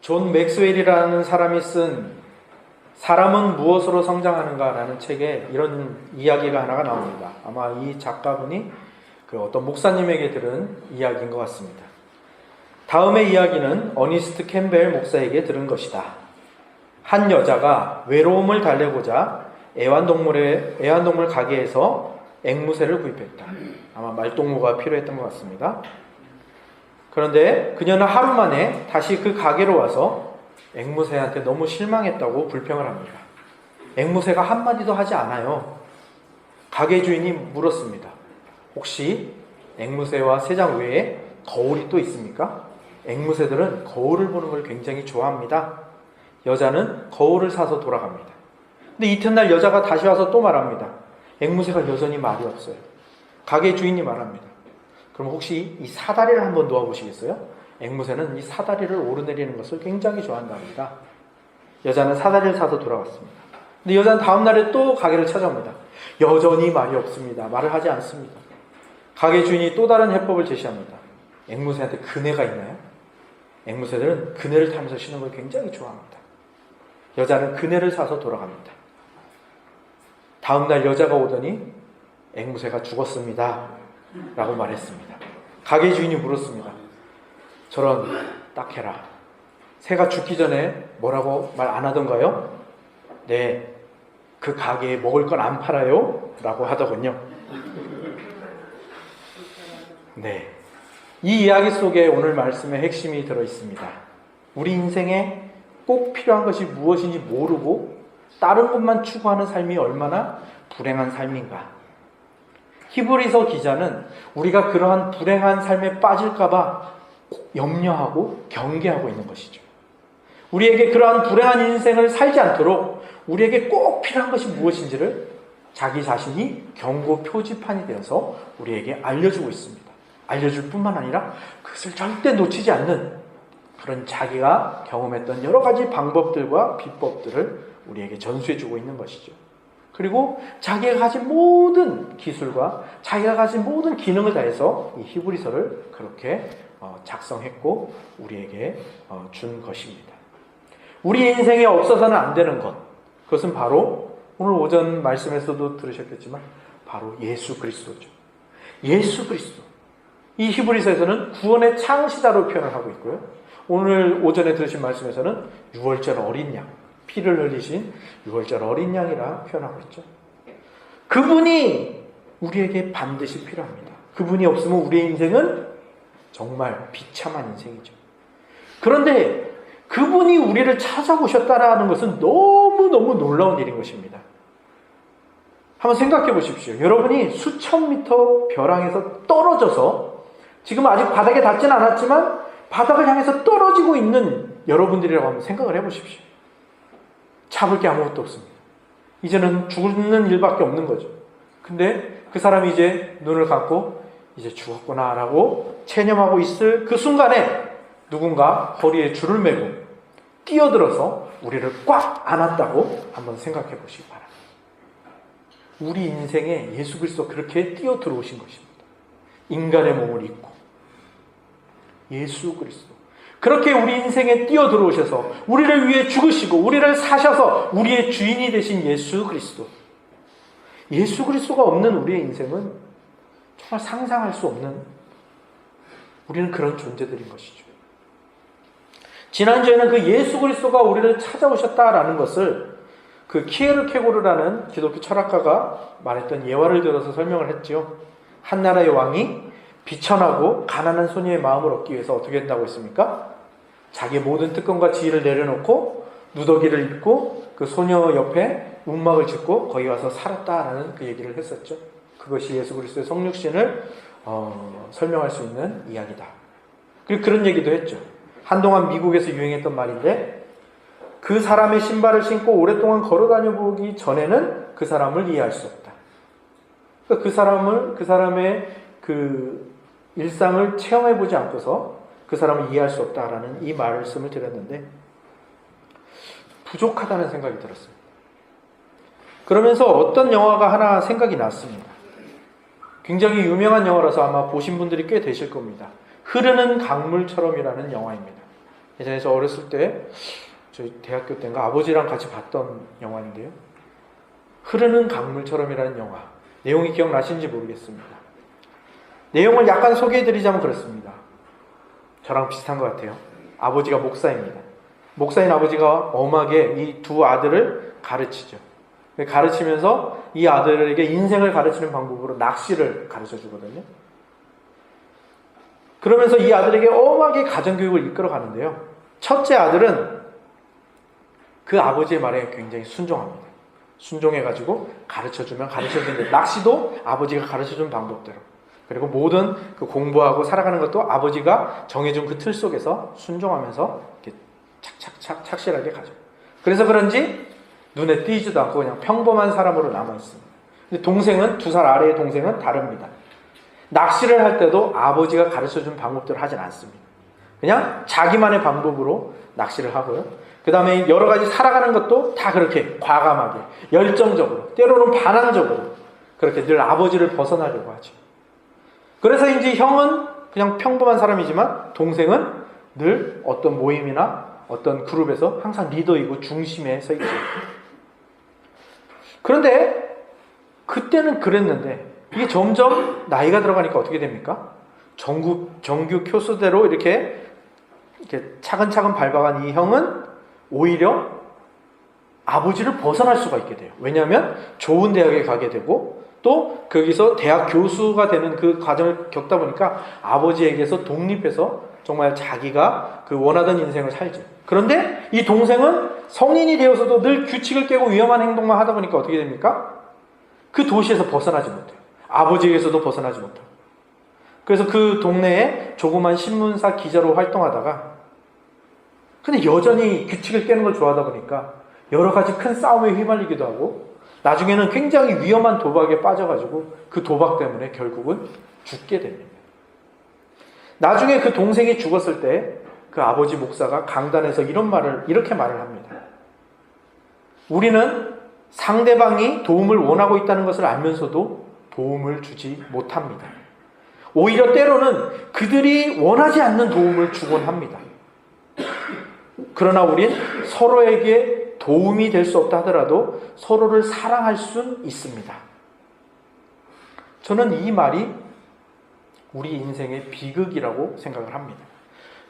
존 맥스웰이라는 사람이 쓴 사람은 무엇으로 성장하는가라는 책에 이런 이야기가 하나가 나옵니다. 아마 이 작가분이 그 어떤 목사님에게 들은 이야기인 것 같습니다. 다음의 이야기는 어니스트 캠벨 목사에게 들은 것이다. 한 여자가 외로움을 달래고자 애완동물 가게에서 앵무새를 구입했다. 아마 말동무가 필요했던 것 같습니다. 그런데 그녀는 하루 만에 다시 그 가게로 와서 앵무새한테 너무 실망했다고 불평을 합니다. 앵무새가 한마디도 하지 않아요. 가게 주인이 물었습니다. 혹시 앵무새와 새장 외에 거울이 또 있습니까? 앵무새들은 거울을 보는 걸 굉장히 좋아합니다. 여자는 거울을 사서 돌아갑니다. 근데 이튿날 여자가 다시 와서 또 말합니다. 앵무새가 여전히 말이 없어요. 가게 주인이 말합니다. 그럼 혹시 이 사다리를 한번 놓아보시겠어요? 앵무새는 이 사다리를 오르내리는 것을 굉장히 좋아한답니다. 여자는 사다리를 사서 돌아왔습니다. 근데 여자는 다음날에 또 가게를 찾아옵니다. 여전히 말이 없습니다. 말을 하지 않습니다. 가게 주인이 또 다른 해법을 제시합니다. 앵무새한테 그네가 있나요? 앵무새들은 그네를 타면서 쉬는 걸 굉장히 좋아합니다. 여자는 그네를 사서 돌아갑니다. 다음날 여자가 오더니 앵무새가 죽었습니다 라고 말했습니다. 가게 주인이 물었습니다. 저런 딱해라. 새가 죽기 전에 뭐라고 말 안 하던가요? 네, 그 가게에 먹을 건 안 팔아요? 라고 하더군요. 네, 이 이야기 속에 오늘 말씀의 핵심이 들어있습니다. 우리 인생에 꼭 필요한 것이 무엇인지 모르고 다른 것만 추구하는 삶이 얼마나 불행한 삶인가. 히브리서 기자는 우리가 그러한 불행한 삶에 빠질까봐 염려하고 경계하고 있는 것이죠. 우리에게 그러한 불행한 인생을 살지 않도록 우리에게 꼭 필요한 것이 무엇인지를 자기 자신이 경고 표지판이 되어서 우리에게 알려주고 있습니다. 알려줄 뿐만 아니라 그것을 절대 놓치지 않는 그런 자기가 경험했던 여러 가지 방법들과 비법들을 우리에게 전수해주고 있는 것이죠. 그리고 자기가 가진 모든 기술과 자기가 가진 모든 기능을 다해서 이 히브리서를 그렇게 작성했고 우리에게 준 것입니다. 우리 인생에 없어서는 안 되는 것, 그것은 바로 오늘 오전 말씀에서도 들으셨겠지만 바로 예수 그리스도죠. 예수 그리스도. 이 히브리서에서는 구원의 창시자로 표현을 하고 있고요. 오늘 오전에 들으신 말씀에서는 유월절 어린 양, 피를 흘리신 유월절 어린 양이라 표현하고 있죠. 그분이 우리에게 반드시 필요합니다. 그분이 없으면 우리의 인생은 정말 비참한 인생이죠. 그런데 그분이 우리를 찾아오셨다라는 것은 너무너무 놀라운 일인 것입니다. 한번 생각해 보십시오. 여러분이 수천 미터 벼랑에서 떨어져서 지금 아직 바닥에 닿지는 않았지만 바닥을 향해서 떨어지고 있는 여러분들이라고 한번 생각을 해 보십시오. 잡을 게 아무것도 없습니다. 이제는 죽는 일밖에 없는 거죠. 근데 그 사람이 이제 눈을 감고 이제 죽었구나라고 체념하고 있을 그 순간에 누군가 허리에 줄을 매고 뛰어들어서 우리를 꽉 안았다고 한번 생각해 보시기 바랍니다. 우리 인생에 예수 그리스도 그렇게 뛰어 들어오신 것입니다. 인간의 몸을 입고 예수 그리스도 그렇게 우리 인생에 뛰어 들어오셔서 우리를 위해 죽으시고 우리를 사셔서 우리의 주인이 되신 예수 그리스도. 예수 그리스도가 없는 우리의 인생은 정말 상상할 수 없는 우리는 그런 존재들인 것이죠. 지난주에는 그 예수 그리스도가 우리를 찾아오셨다라는 것을 그 키에르케고르라는 기독교 철학가가 말했던 예화를 들어서 설명을 했지요. 한 나라의 왕이 비천하고 가난한 소녀의 마음을 얻기 위해서 어떻게 한다고 했습니까? 자기의 모든 특권과 지위를 내려놓고 누더기를 입고 그 소녀 옆에 움막을 짓고 거기 와서 살았다라는 그 얘기를 했었죠. 그것이 예수 그리스도의 성육신을 설명할 수 있는 이야기다. 그리고 그런 얘기도 했죠. 한동안 미국에서 유행했던 말인데 그 사람의 신발을 신고 오랫동안 걸어다녀 보기 전에는 그 사람을 이해할 수 없다. 그러니까 그 사람의 그 일상을 체험해 보지 않고서 그 사람을 이해할 수 없다라는 이 말씀을 드렸는데 부족하다는 생각이 들었습니다. 그러면서 어떤 영화가 하나 생각이 났습니다. 굉장히 유명한 영화라서 아마 보신 분들이 꽤 되실 겁니다. 흐르는 강물처럼이라는 영화입니다. 예전에 저 어렸을 때 저희 대학교 때인가 아버지랑 같이 봤던 영화인데요. 흐르는 강물처럼이라는 영화. 내용이 기억나시는지 모르겠습니다. 내용을 약간 소개해드리자면 그렇습니다. 저랑 비슷한 것 같아요. 아버지가 목사입니다. 목사인 아버지가 엄하게 이 두 아들을 가르치죠. 가르치면서 이 아들에게 인생을 가르치는 방법으로 낚시를 가르쳐 주거든요. 그러면서 이 아들에게 엄하게 가정교육을 이끌어 가는데요. 첫째 아들은 그 아버지의 말에 굉장히 순종합니다. 순종해가지고 가르쳐주는데 낚시도 아버지가 가르쳐준 방법대로, 그리고 모든 그 공부하고 살아가는 것도 아버지가 정해준 그 틀 속에서 순종하면서 이렇게 착착착 착실하게 가죠. 그래서 그런지 눈에 띄지도 않고 그냥 평범한 사람으로 남아있습니다. 근데 동생은, 2살 아래의 동생은 다릅니다. 낚시를 할 때도 아버지가 가르쳐준 방법대로 하진 않습니다. 그냥 자기만의 방법으로 낚시를 하고요. 그 다음에 여러 가지 살아가는 것도 다 그렇게 과감하게, 열정적으로, 때로는 반항적으로 그렇게 늘 아버지를 벗어나려고 하죠. 그래서인지 형은 그냥 평범한 사람이지만 동생은 늘 어떤 모임이나 어떤 그룹에서 항상 리더이고 중심에 서 있죠. 그런데 그때는 그랬는데 이게 점점 나이가 들어가니까 어떻게 됩니까? 정규 교수대로 이렇게 차근차근 밟아간 이 형은 오히려 아버지를 벗어날 수가 있게 돼요. 왜냐하면 좋은 대학에 가게 되고 또 거기서 대학 교수가 되는 그 과정을 겪다 보니까 아버지에게서 독립해서 정말 자기가 그 원하던 인생을 살죠. 그런데 이 동생은 성인이 되어서도 늘 규칙을 깨고 위험한 행동만 하다 보니까 어떻게 됩니까? 그 도시에서 벗어나지 못해요. 아버지에게서도 벗어나지 못해요. 그래서 그 동네에 조그만 신문사 기자로 활동하다가, 근데 여전히 규칙을 깨는 걸 좋아하다 보니까 여러 가지 큰 싸움에 휘말리기도 하고 나중에는 굉장히 위험한 도박에 빠져가지고 그 도박 때문에 결국은 죽게 됩니다. 나중에 그 동생이 죽었을 때 그 아버지 목사가 강단에서 이렇게 말을 합니다. 우리는 상대방이 도움을 원하고 있다는 것을 알면서도 도움을 주지 못합니다. 오히려 때로는 그들이 원하지 않는 도움을 주곤 합니다. 그러나 우린 서로에게 도움이 될 수 없다 하더라도 서로를 사랑할 수 있습니다. 저는 이 말이 우리 인생의 비극이라고 생각을 합니다.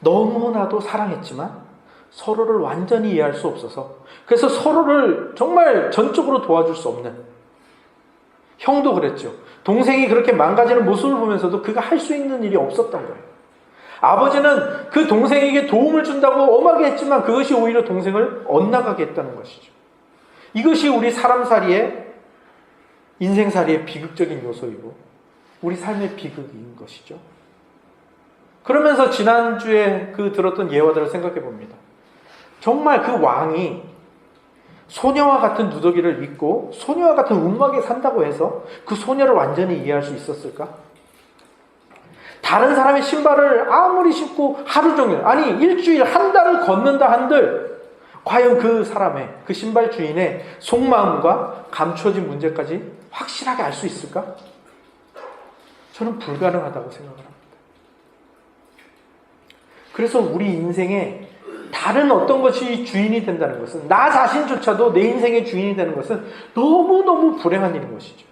너무나도 사랑했지만 서로를 완전히 이해할 수 없어서, 그래서 서로를 정말 전적으로 도와줄 수 없는, 형도 그랬죠. 동생이 그렇게 망가지는 모습을 보면서도 그가 할 수 있는 일이 없었던 거예요. 아버지는 그 동생에게 도움을 준다고 엄하게 했지만 그것이 오히려 동생을 엇나가게 했다는 것이죠. 이것이 우리 사람살이의, 인생살이의 비극적인 요소이고 우리 삶의 비극인 것이죠. 그러면서 지난주에 그 들었던 예화들을 생각해 봅니다. 정말 그 왕이 소녀와 같은 누더기를 믿고 소녀와 같은 움막에 산다고 해서 그 소녀를 완전히 이해할 수 있었을까? 다른 사람의 신발을 아무리 신고 하루 종일, 아니 일주일, 한 달을 걷는다 한들 과연 그 사람의, 그 신발 주인의 속마음과 감춰진 문제까지 확실하게 알 수 있을까? 저는 불가능하다고 생각을 합니다. 그래서 우리 인생에 다른 어떤 것이 주인이 된다는 것은, 나 자신조차도 내 인생의 주인이 되는 것은 너무너무 불행한 일인 것이죠.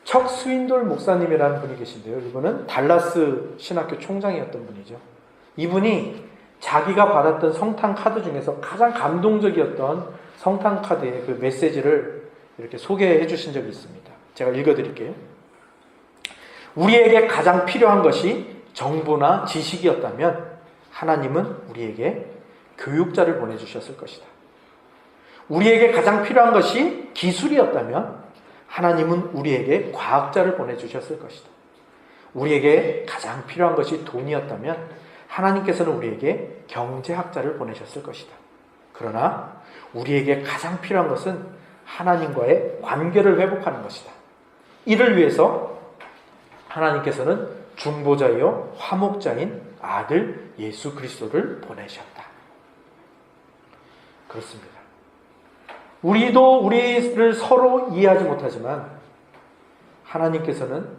척 스윈돌 목사님이라는 분이 계신데요. 이분은 달라스 신학교 총장이었던 분이죠. 이분이 자기가 받았던 성탄 카드 중에서 가장 감동적이었던 성탄 카드의 그 메시지를 이렇게 소개해 주신 적이 있습니다. 제가 읽어드릴게요. 우리에게 가장 필요한 것이 정보나 지식이었다면 하나님은 우리에게 교육자를 보내주셨을 것이다. 우리에게 가장 필요한 것이 기술이었다면 하나님은 우리에게 과학자를 보내주셨을 것이다. 우리에게 가장 필요한 것이 돈이었다면 하나님께서는 우리에게 경제학자를 보내셨을 것이다. 그러나 우리에게 가장 필요한 것은 하나님과의 관계를 회복하는 것이다. 이를 위해서 하나님께서는 중보자이요 화목자인 아들 예수 그리스도를 보내셨다. 그렇습니다. 우리도 우리를 서로 이해하지 못하지만 하나님께서는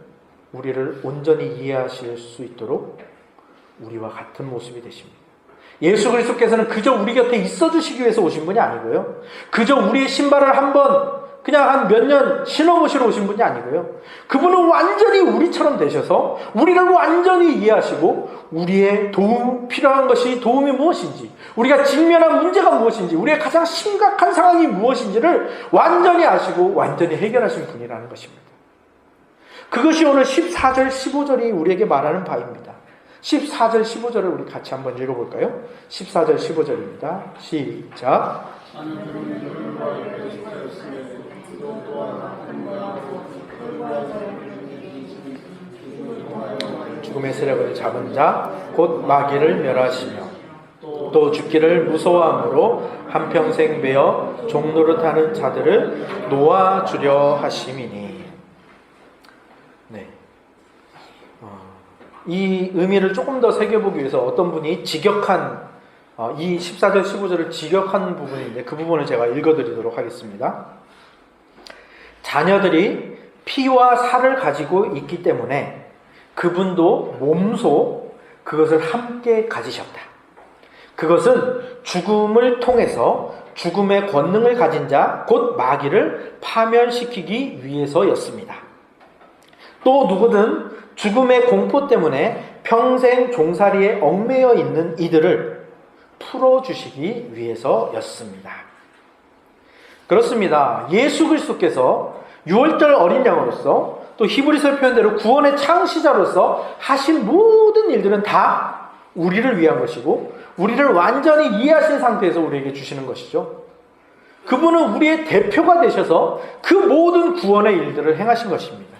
우리를 온전히 이해하실 수 있도록 우리와 같은 모습이 되십니다. 예수 그리스도께서는 그저 우리 곁에 있어 주시기 위해서 오신 분이 아니고요. 그저 우리의 신발을 한번 그냥 한 몇 년 신어보시러 오신 분이 아니고요. 그분은 완전히 우리처럼 되셔서 우리를 완전히 이해하시고 우리의 필요한 것이 도움이 무엇인지, 우리가 직면한 문제가 무엇인지, 우리의 가장 심각한 상황이 무엇인지를 완전히 아시고 완전히 해결하신 분이라는 것입니다. 그것이 오늘 14절, 15절이 우리에게 말하는 바입니다. 14절, 15절을 우리 같이 한번 읽어볼까요? 14절, 15절입니다. 시작. 죽음의 세력을 잡은 자, 곧 마귀를 멸하시며 또 죽기를 무서워함으로 한평생 매어 종노릇하는 자들을 놓아주려 하심이니. 네. 이 의미를 조금 더 새겨보기 위해서 어떤 분이 직역한 이 14절 15절을 직역한 부분인데 그 부분을 제가 읽어드리도록 하겠습니다. 자녀들이 피와 살을 가지고 있기 때문에 그분도 몸소 그것을 함께 가지셨다. 그것은 죽음을 통해서 죽음의 권능을 가진 자, 곧 마귀를 파멸시키기 위해서였습니다. 또 누구든 죽음의 공포 때문에 평생 종살이에 얽매여 있는 이들을 풀어주시기 위해서였습니다. 그렇습니다. 예수 그리스도께서 6월절 어린 양으로서 또 히브리서 표현대로 구원의 창시자로서 하신 모든 일들은 다 우리를 위한 것이고 우리를 완전히 이해하신 상태에서 우리에게 주시는 것이죠. 그분은 우리의 대표가 되셔서 그 모든 구원의 일들을 행하신 것입니다.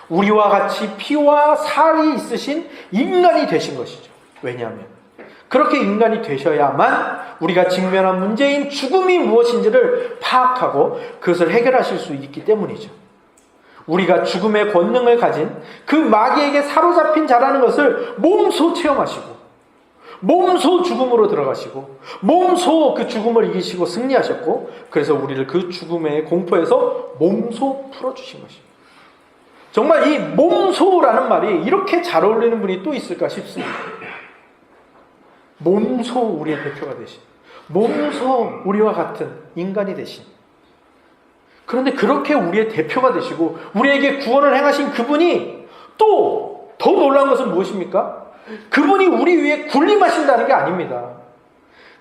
우리와 같이 피와 살이 있으신 인간이 되신 것이죠. 왜냐하면 그렇게 인간이 되셔야만 우리가 직면한 문제인 죽음이 무엇인지를 파악하고 그것을 해결하실 수 있기 때문이죠. 우리가 죽음의 권능을 가진 그 마귀에게 사로잡힌 자라는 것을 몸소 체험하시고 몸소 죽음으로 들어가시고 몸소 그 죽음을 이기시고 승리하셨고 그래서 우리를 그 죽음의 공포에서 몸소 풀어주신 것입니다. 정말 이 몸소라는 말이 이렇게 잘 어울리는 분이 또 있을까 싶습니다. 몸소 우리의 대표가 되신, 몸소 우리와 같은 인간이 되신, 그런데 그렇게 우리의 대표가 되시고 우리에게 구원을 행하신 그분이 또 더 놀라운 것은 무엇입니까? 그분이 우리 위에 군림하신다는 게 아닙니다.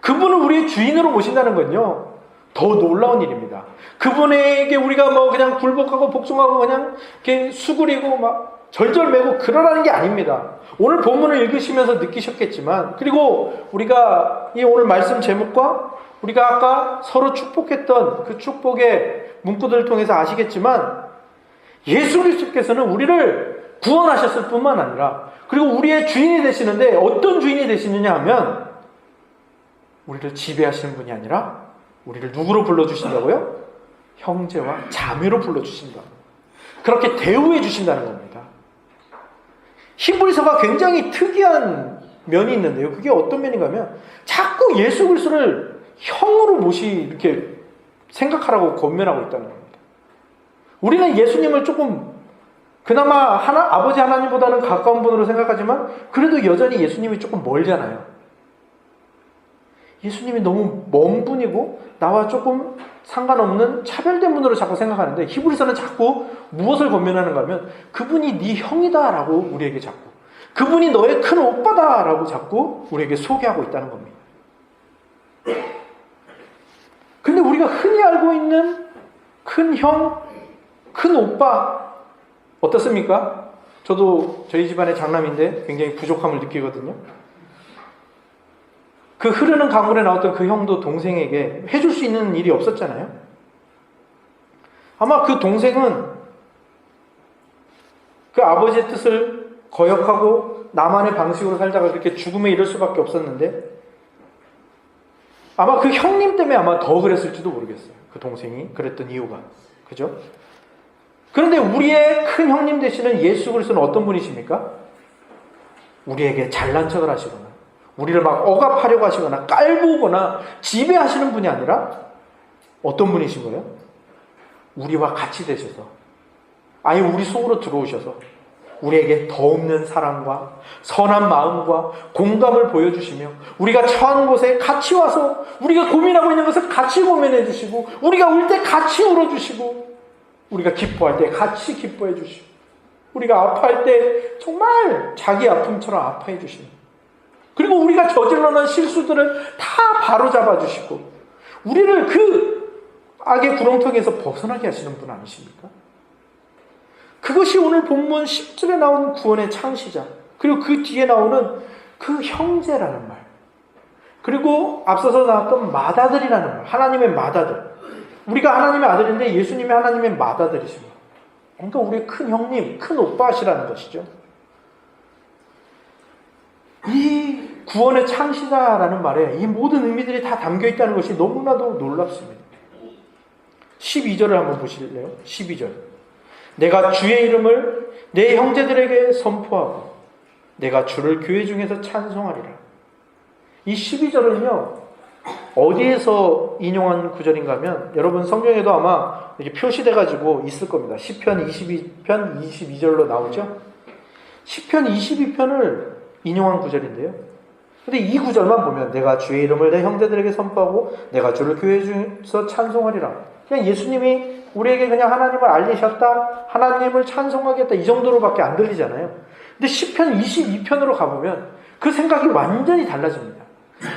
그분을 우리의 주인으로 모신다는 건요 더 놀라운 일입니다. 그분에게 우리가 뭐 그냥 굴복하고 복종하고 그냥 이렇게 수그리고 막 절절매고 그러라는 게 아닙니다. 오늘 본문을 읽으시면서 느끼셨겠지만, 그리고 우리가 이 오늘 말씀 제목과 우리가 아까 서로 축복했던 그 축복의 문구들을 통해서 아시겠지만, 예수 그리스도께서는 우리를 구원하셨을 뿐만 아니라 그리고 우리의 주인이 되시는데 어떤 주인이 되시느냐 하면 우리를 지배하시는 분이 아니라 우리를 누구로 불러주신다고요? 형제와 자매로 불러주신다. 그렇게 대우해 주신다는 겁니다. 히브리서가 굉장히 특이한 면이 있는데요. 그게 어떤 면인가 하면 자꾸 예수 그리스도를 형으로 이렇게 생각하라고 권면하고 있다는 겁니다. 우리는 예수님을 조금 그나마 아버지 하나님보다는 가까운 분으로 생각하지만 그래도 여전히 예수님이 조금 멀잖아요. 예수님이 너무 먼 분이고 나와 조금 상관없는 차별된 분으로 자꾸 생각하는데 히브리서는 자꾸 무엇을 권면하는가 하면 그분이 네 형이다라고 우리에게 자꾸, 그분이 너의 큰 오빠다라고 자꾸 우리에게 소개하고 있다는 겁니다. 근데 우리가 흔히 알고 있는 큰 형, 큰 오빠 어떻습니까? 저도 저희 집안의 장남인데 굉장히 부족함을 느끼거든요. 그 흐르는 강물에 나왔던 그 형도 동생에게 해줄 수 있는 일이 없었잖아요. 아마 그 동생은 그 아버지의 뜻을 거역하고 나만의 방식으로 살다가 그렇게 죽음에 이를 수밖에 없었는데 아마 그 형님 때문에 아마 더 그랬을지도 모르겠어요. 그 동생이 그랬던 이유가. 그죠? 그런데 우리의 큰 형님 되시는 예수 그리스도는 어떤 분이십니까? 우리에게 잘난 척을 하시거나 우리를 막 억압하려고 하시거나 깔보거나 지배하시는 분이 아니라 어떤 분이신 거예요? 우리와 같이 되셔서 아예 우리 속으로 들어오셔서 우리에게 더 없는 사랑과 선한 마음과 공감을 보여주시며 우리가 처한 곳에 같이 와서 우리가 고민하고 있는 것을 같이 고민해 주시고 우리가 울 때 같이 울어주시고 우리가 기뻐할 때 같이 기뻐해 주시고 우리가 아파할 때 정말 자기 아픔처럼 아파해 주시고 그리고 우리가 저질러놓은 실수들을 다 바로잡아 주시고 우리를 그 악의 구렁텅이에서 벗어나게 하시는 분 아니십니까? 그것이 오늘 본문 10절에 나오는 구원의 창시자 그리고 그 뒤에 나오는 그 형제라는 말 그리고 앞서서 나왔던 맏아들이라는 말 하나님의 맏아들 우리가 하나님의 아들인데 예수님이 하나님의 맏아들이십니다. 그러니까 우리의 큰 형님, 큰 오빠시라는 것이죠. 이 구원의 창시자라는 말에 이 모든 의미들이 다 담겨있다는 것이 너무나도 놀랍습니다. 12절을 한번 보실래요? 12절 내가 주의 이름을 내 형제들에게 선포하고 내가 주를 교회 중에서 찬송하리라. 이 12절은요 어디에서 인용한 구절인가 하면 여러분 성경에도 아마 이렇게 표시돼 가지고 있을 겁니다. 시편 22편 22절로 나오죠. 시편 22편을 인용한 구절인데요. 근데 이 구절만 보면 내가 주의 이름을 내 형제들에게 선포하고 내가 주를 교회 중에서 찬송하리라. 그냥 예수님이 우리에게 그냥 하나님을 알리셨다, 하나님을 찬송하겠다 이 정도로밖에 안 들리잖아요. 근데 시편 22편으로 가보면 그 생각이 완전히 달라집니다.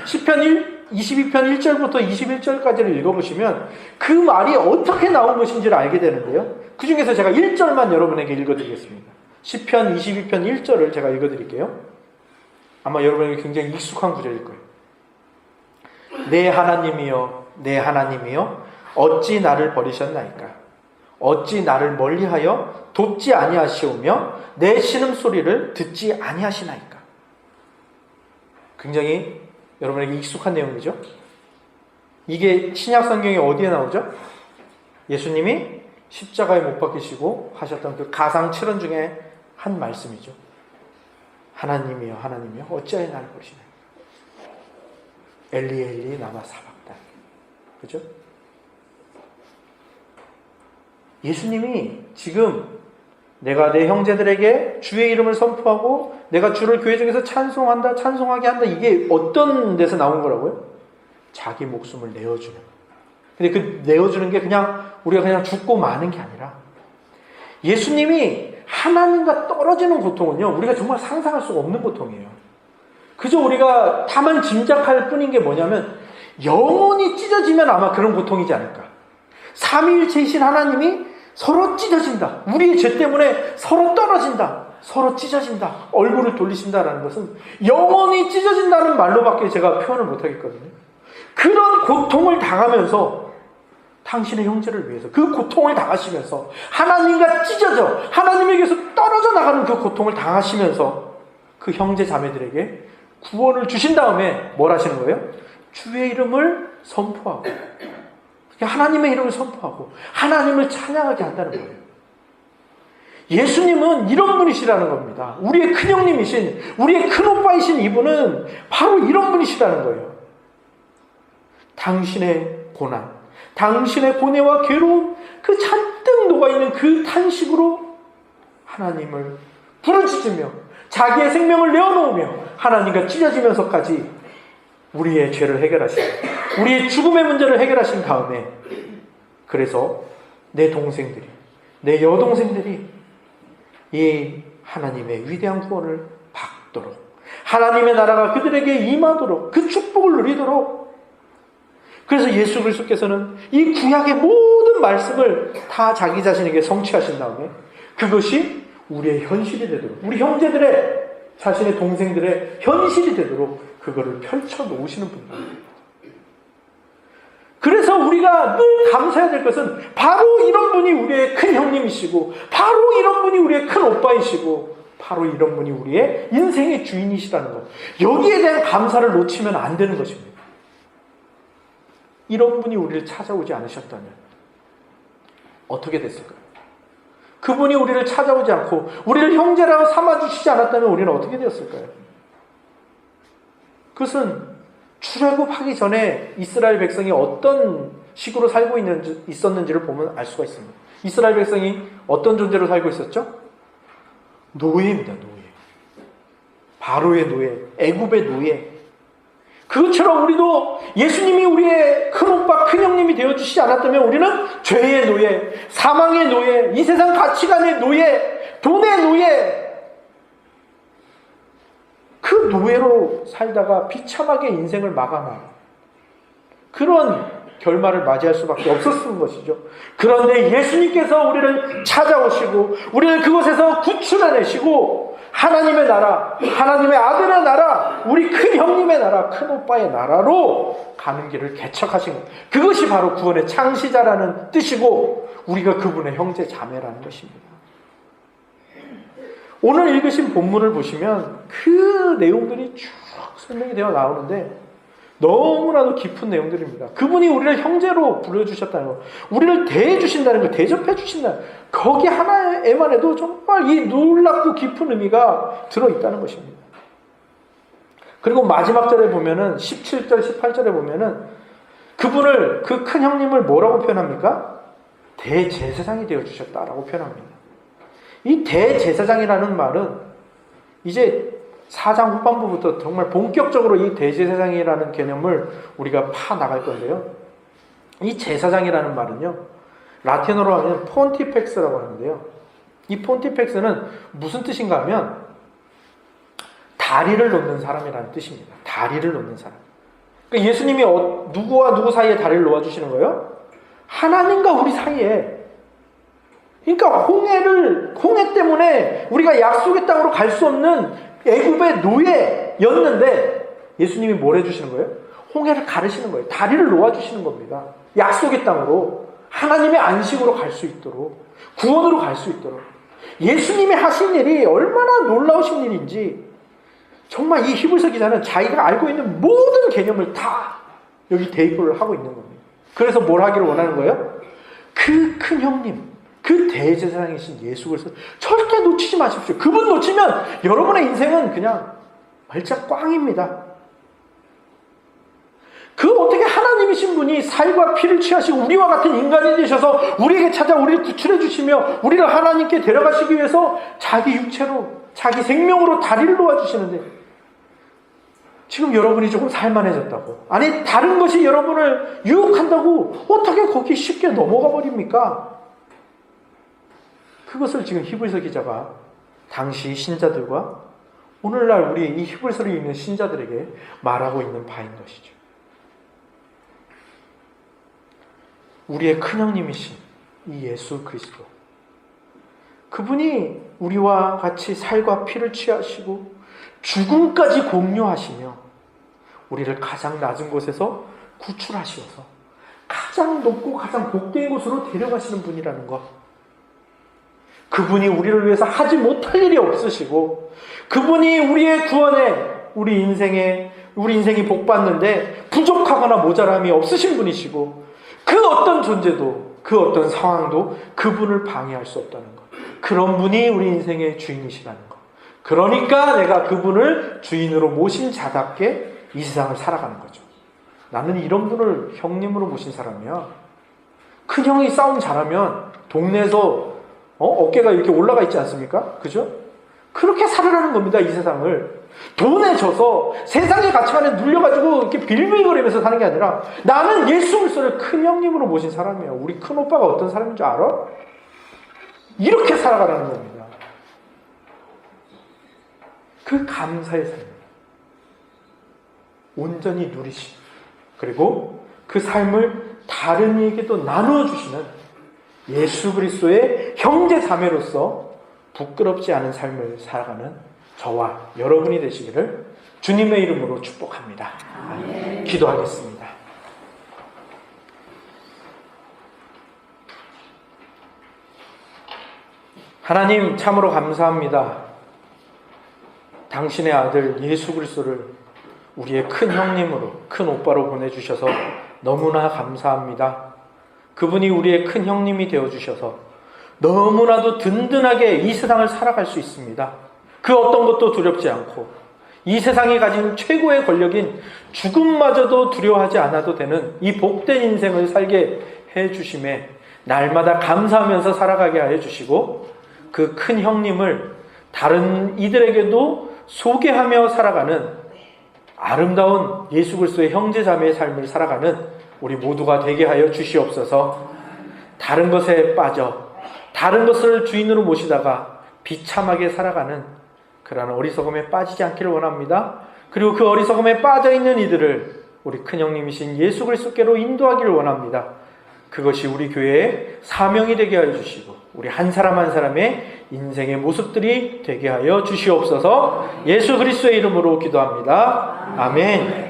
시편 22편 1절부터 21절까지를 읽어보시면 그 말이 어떻게 나온 것인지를 알게 되는데요. 그 중에서 제가 1절만 여러분에게 읽어드리겠습니다. 시편 22편 1절을 제가 읽어드릴게요. 아마 여러분에게 굉장히 익숙한 구절일 거예요. 내 하나님이여 내 하나님이여 어찌 나를 버리셨나이까 어찌 나를 멀리하여 돕지 아니하시오며 내 신음소리를 듣지 아니하시나이까. 굉장히 여러분에게 익숙한 내용이죠. 이게 신약 성경에 어디에 나오죠? 예수님이 십자가에 못 박히시고 하셨던 그 가상 7원 중에 한 말씀이죠. 하나님이여 하나님이여 어찌하여 나를 버리시나요? 엘리 엘리 나마 사박단. 그죠? 예수님이 지금 내가 내 형제들에게 주의 이름을 선포하고 내가 주를 교회 중에서 찬송한다, 찬송하게 한다. 이게 어떤 데서 나온 거라고요? 자기 목숨을 내어주는. 근데 그 내어주는 게 그냥 우리가 그냥 죽고 마는 게 아니라 예수님이 하나님과 떨어지는 고통은요, 우리가 정말 상상할 수가 없는 고통이에요. 그저 우리가 다만 짐작할 뿐인 게 뭐냐면 영혼이 찢어지면 아마 그런 고통이지 않을까. 삼위일체이신 하나님이 서로 찢어진다. 우리의 죄 때문에 서로 떨어진다. 서로 찢어진다. 얼굴을 돌리신다라는 것은 영혼이 찢어진다는 말로밖에 제가 표현을 못하겠거든요. 그런 고통을 당하면서 당신의 형제를 위해서 그 고통을 당하시면서 하나님과 찢어져 하나님에게서 떨어져 나가는 그 고통을 당하시면서 그 형제 자매들에게 구원을 주신 다음에 뭘 하시는 거예요? 주의 이름을 선포하고 하나님의 이름을 선포하고 하나님을 찬양하게 한다는 거예요. 예수님은 이런 분이시라는 겁니다. 우리의 큰형님이신 우리의 큰오빠이신 이분은 바로 이런 분이시라는 거예요. 당신의 고난, 당신의 고뇌와 괴로움, 그 잔뜩 녹아있는 그 탄식으로 하나님을 부르짖으며 자기의 생명을 내어놓으며 하나님과 찢어지면서까지 우리의 죄를 해결하시고 우리의 죽음의 문제를 해결하신 다음에 그래서 내 동생들이 내 여동생들이 이 하나님의 위대한 구원을 받도록 하나님의 나라가 그들에게 임하도록 그 축복을 누리도록 그래서 예수 그리스도께서는 이 구약의 모든 말씀을 다 자기 자신에게 성취하신 다음에 그것이 우리의 현실이 되도록 우리 형제들의 자신의 동생들의 현실이 되도록 그거를 펼쳐 놓으시는 분입니다. 그래서 우리가 늘 감사해야 될 것은 바로 이런 분이 우리의 큰 형님이시고 바로 이런 분이 우리의 큰 오빠이시고 바로 이런 분이 우리의 인생의 주인이시라는 것. 여기에 대한 감사를 놓치면 안 되는 것입니다. 이런 분이 우리를 찾아오지 않으셨다면 어떻게 됐을까요? 그분이 우리를 찾아오지 않고 우리를 형제라고 삼아주시지 않았다면 우리는 어떻게 되었을까요? 그것은 출애굽하기 전에 이스라엘 백성이 어떤 식으로 살고 있었는지를 보면 알 수가 있습니다. 이스라엘 백성이 어떤 존재로 살고 있었죠? 노예입니다. 노예. 바로의 노예, 애굽의 노예. 그것처럼 우리도 예수님이 우리의 큰오빠, 큰형님이 되어주시지 않았다면 우리는 죄의 노예, 사망의 노예, 이 세상 가치관의 노예, 돈의 노예, 그 노예로 살다가 비참하게 인생을 마감하는 그런 결말을 맞이할 수밖에 없었던 것이죠. 그런데 예수님께서 우리를 찾아오시고 우리를 그곳에서 구출해내시고 하나님의 나라, 하나님의 아들의 나라, 우리 큰 형님의 나라, 큰 오빠의 나라로 가는 길을 개척하신 것. 그것이 바로 구원의 창시자라는 뜻이고 우리가 그분의 형제 자매라는 것입니다. 오늘 읽으신 본문을 보시면 그 내용들이 쭉 설명이 되어 나오는데 너무나도 깊은 내용들입니다. 그분이 우리를 형제로 불러주셨다는 것, 우리를 대해주신다는 것, 대접해주신다는 것, 거기 하나에만 해도 정말 이 놀랍고 깊은 의미가 들어있다는 것입니다. 그리고 마지막 절에 보면은 17절, 18절에 보면은 그분을, 그 큰 형님을 뭐라고 표현합니까? 대제사장이 되어주셨다라고 표현합니다. 이 대제사장이라는 말은 이제 4장 후반부부터 정말 본격적으로 이 대제사장이라는 개념을 우리가 파나갈 건데요. 이 제사장이라는 말은요, 라틴어로 하면 폰티펙스라고 하는데요. 이 폰티펙스는 무슨 뜻인가 하면 다리를 놓는 사람이라는 뜻입니다. 다리를 놓는 사람. 그러니까 예수님이 누구와 누구 사이에 다리를 놓아주시는 거예요? 하나님과 우리 사이에. 그러니까 홍해 때문에 우리가 약속의 땅으로 갈 수 없는 애굽의 노예였는데 예수님이 뭘 해주시는 거예요? 홍해를 가르시는 거예요. 다리를 놓아주시는 겁니다. 약속의 땅으로, 하나님의 안식으로 갈 수 있도록, 구원으로 갈 수 있도록. 예수님이 하신 일이 얼마나 놀라우신 일인지 정말 이 히브리서 기자는 자기가 알고 있는 모든 개념을 다 여기 대입을 하고 있는 겁니다. 그래서 뭘 하기를 원하는 거예요? 그 큰 형님, 그 대제사장이신 예수 그리스도 절대 놓치지 마십시오. 그분 놓치면 여러분의 인생은 그냥 발짝 꽝입니다. 그 어떻게 하나님이신 분이 살과 피를 취하시고 우리와 같은 인간이 되셔서 우리에게 찾아 우리를 구출해 주시며 우리를 하나님께 데려가시기 위해서 자기 육체로, 자기 생명으로 다리를 놓아주시는데 지금 여러분이 조금 살만해졌다고, 아니 다른 것이 여러분을 유혹한다고 어떻게 거기 쉽게 넘어가 버립니까? 그것을 지금 히브리서 기자가 당시 신자들과 오늘날 우리 이 히브리서를 읽는 신자들에게 말하고 있는 바인 것이죠. 우리의 큰형님이신 이 예수 그리스도, 그분이 우리와 같이 살과 피를 취하시고 죽음까지 공유하시며 우리를 가장 낮은 곳에서 구출하시어서 가장 높고 가장 복된 곳으로 데려가시는 분이라는 것, 그분이 우리를 위해서 하지 못할 일이 없으시고 그분이 우리의 구원에, 우리 인생이 복받는데 부족하거나 모자람이 없으신 분이시고 그 어떤 존재도, 그 어떤 상황도 그분을 방해할 수 없다는 것, 그런 분이 우리 인생의 주인이시라는 것. 그러니까 내가 그분을 주인으로 모신 자답게 이 세상을 살아가는 거죠. 나는 이런 분을 형님으로 모신 사람이야. 큰형이 싸움 잘하면 동네에서 어깨가 이렇게 올라가 있지 않습니까? 그죠? 그렇게 살아가는 겁니다, 이 세상을. 돈에 져서 세상의 가치관에 눌려가지고 이렇게 빌빌거리면서 사는 게 아니라 나는 예수 그리스도를 큰 형님으로 모신 사람이야. 우리 큰 오빠가 어떤 사람인 줄 알아? 이렇게 살아가라는 겁니다. 그 감사의 삶, 온전히 누리시, 그리고 그 삶을 다른 이에게도 나누어 주시는 예수 그리스도의 형제 자매로서 부끄럽지 않은 삶을 살아가는 저와 여러분이 되시기를 주님의 이름으로 축복합니다. 아멘. 기도하겠습니다. 하나님, 참으로 감사합니다. 당신의 아들 예수 그리스도를 우리의 큰 형님으로, 큰 오빠로 보내주셔서 너무나 감사합니다. 그분이 우리의 큰 형님이 되어주셔서 너무나도 든든하게 이 세상을 살아갈 수 있습니다. 그 어떤 것도 두렵지 않고 이 세상이 가진 최고의 권력인 죽음마저도 두려워하지 않아도 되는 이 복된 인생을 살게 해주심에 날마다 감사하면서 살아가게 하여 주시고 그 큰 형님을 다른 이들에게도 소개하며 살아가는 아름다운 예수 그리스도의 형제자매의 삶을 살아가는 우리 모두가 되게 하여 주시옵소서. 다른 것에 빠져 다른 것을 주인으로 모시다가 비참하게 살아가는 그러한 어리석음에 빠지지 않기를 원합니다. 그리고 그 어리석음에 빠져있는 이들을 우리 큰형님이신 예수 그리스도께로 인도하기를 원합니다. 그것이 우리 교회의 사명이 되게 하여 주시고 우리 한 사람 한 사람의 인생의 모습들이 되게 하여 주시옵소서. 예수 그리스도의 이름으로 기도합니다. 아멘.